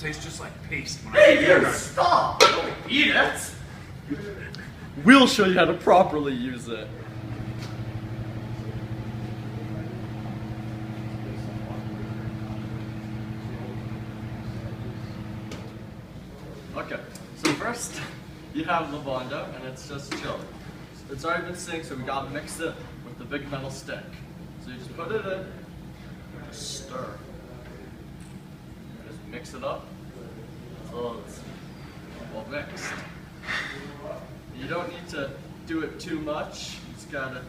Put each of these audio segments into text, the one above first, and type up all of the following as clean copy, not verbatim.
tastes just like paste. Hey, you stop! Don't eat it! We'll show you how to properly use it. Okay, so first you have the Bondo, and it's just chili. It's already been singed, so we gotta mix it with the big metal stick. So you just put it in, stir, just mix it up until it's well mixed. You don't need to do it too much, you just gotta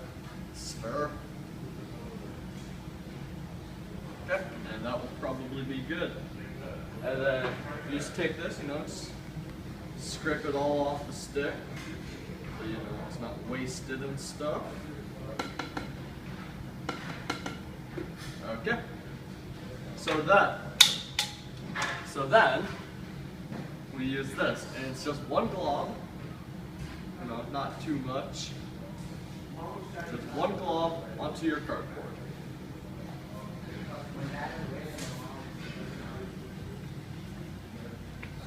stir. Okay, and that will probably be good. And then you just take this, just scrape it all off the stick, so it's not wasted and stuff. Okay. So then we use this, and it's just one glob, not too much. Just one glob onto your cardboard.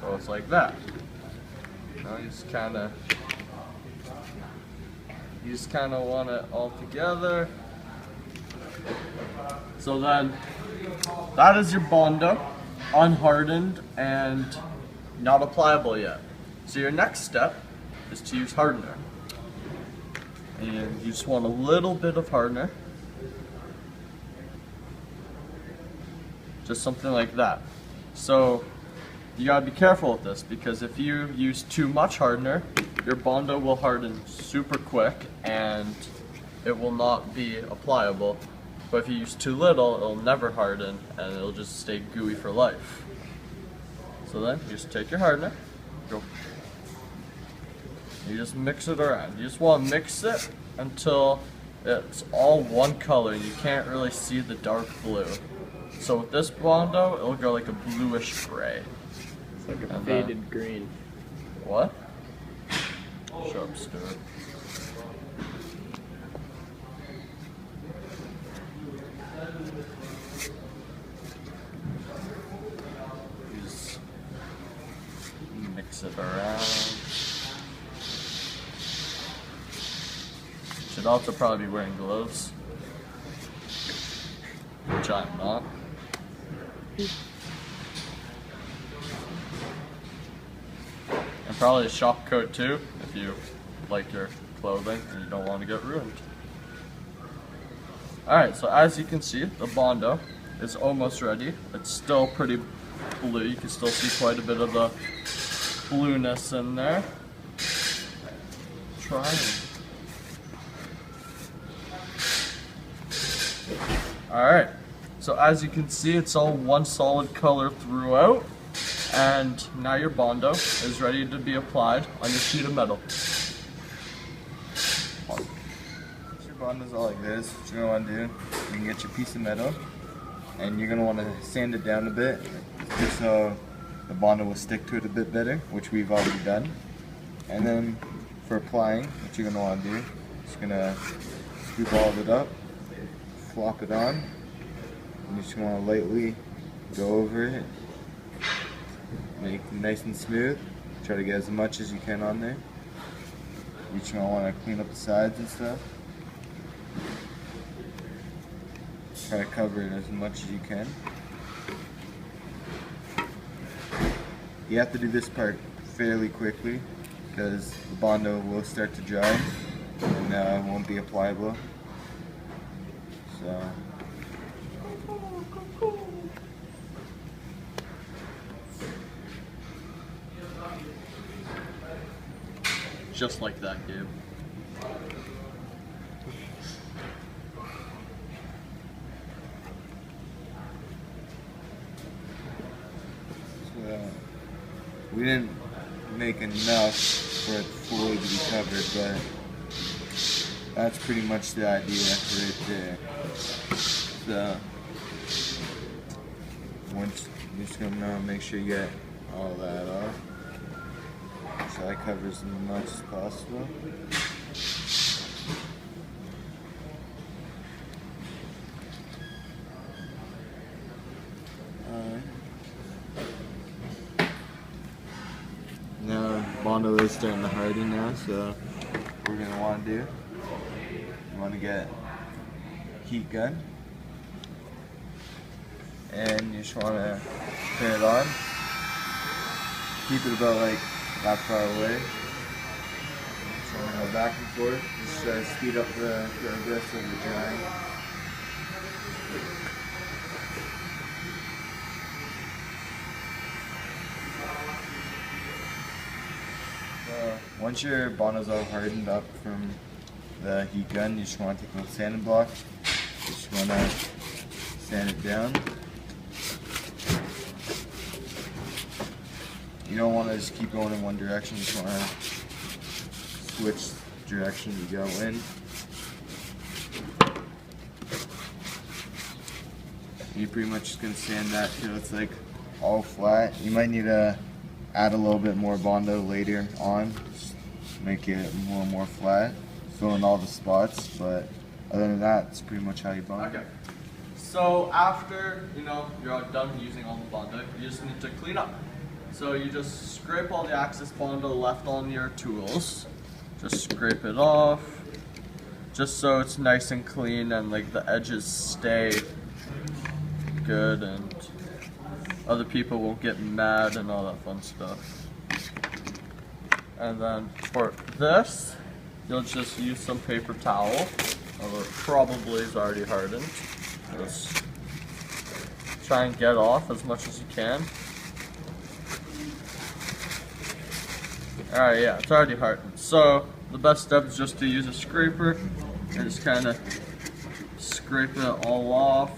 So it's like that. You just kind of want it all together. So then, that is your Bondo, unhardened and not applicable yet. So your next step is to use hardener. And you just want a little bit of hardener. Just something like that. So you gotta be careful with this, because if you use too much hardener, your Bondo will harden super quick and it will not be applicable. But if you use too little, it'll never harden and it'll just stay gooey for life. So then you just take your hardener, you just mix it around. You just want to mix it until it's all one color. You can't really see the dark blue. So with this Bondo, it'll go like a bluish gray. It's like a faded green. What? Shut up, Stuart. Just mix it around. Should also probably be wearing gloves, which I'm not. And probably a shop coat too, if you like your clothing and you don't want to get ruined. Alright, so as you can see, the Bondo is almost ready. It's still pretty blue. You can still see quite a bit of the blueness in there. Try it. Alright, so as you can see, it's all one solid color throughout. And now your Bondo is ready to be applied on your sheet of metal. Your Bondo's all like this. What you're going to want to do, you can get your piece of metal and you're going to want to sand it down a bit just so the Bondo will stick to it a bit better, which we've already done. And then for applying, what you're going to want to do, just going to scoop all of it up, flop it on, and you just want to lightly go over it. Make it nice and smooth. Try to get as much as you can on there. You're just going to want to clean up the sides and stuff. Try to cover it as much as you can. You have to do this part fairly quickly because the Bondo will start to dry and won't be applicable. So. Just like that, Gabe. So, we didn't make enough for it fully to be covered, but that's pretty much the idea right there. So, once you're just gonna make sure you get all that off. So that covers as much as possible. Bondo is starting to harden now, so what we're gonna want to do, you want to get a heat gun, and you just want to turn it on. Keep it about like that far away. So we're gonna go back and forth. Just try to speed up the progress of the drying. Once your Bondo's all hardened up from the heat gun, you just want to take a little sanding block. You just want to sand it down. You don't want to just keep going in one direction, you just want to switch direction you go in. You're pretty much just going to sand that till it's like all flat. You might need to add a little bit more Bondo later on, just make it a little more flat, fill in all the spots, but other than that, it's pretty much how you bond. Okay. So after, you're all done using all the Bondo, you just need to clean up. So you just scrape all the excess Bondo left on your tools. Just scrape it off, just so it's nice and clean and like the edges stay good and other people won't get mad and all that fun stuff. And then for this, you'll just use some paper towel, although it probably is already hardened. Just try and get off as much as you can. Alright, yeah, it's already hardened. So the best step is just to use a scraper and just kind of scrape it all off.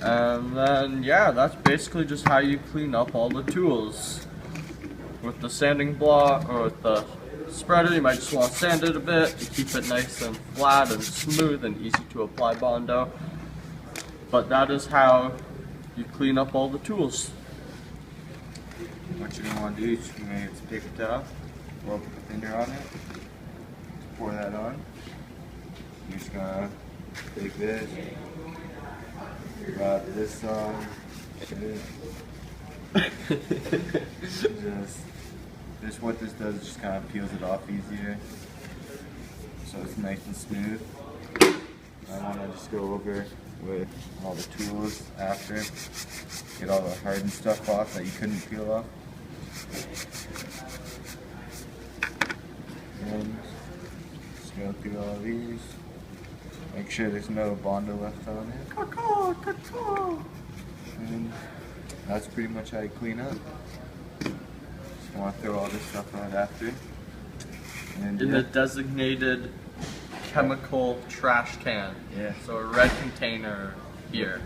And then, yeah, that's basically just how you clean up all the tools. With the sanding block, or with the spreader, you might just want to sand it a bit to keep it nice and flat and smooth and easy to apply Bondo. But that is how you clean up all the tools. What you're going to want to do is you're going to get some paper towel, roll put the finger on it, pour that on. You're just going to take this, rub this on, just what this does is just kind of peels it off easier, so it's nice and smooth. I want to just go over with all the tools after, get all the hardened stuff off that you couldn't peel off. And just go through all these. Make sure there's no Bondo left on it. And that's pretty much how you clean up. Just want to throw all this stuff out after. And In the designated chemical trash can. Yeah. So a red container here.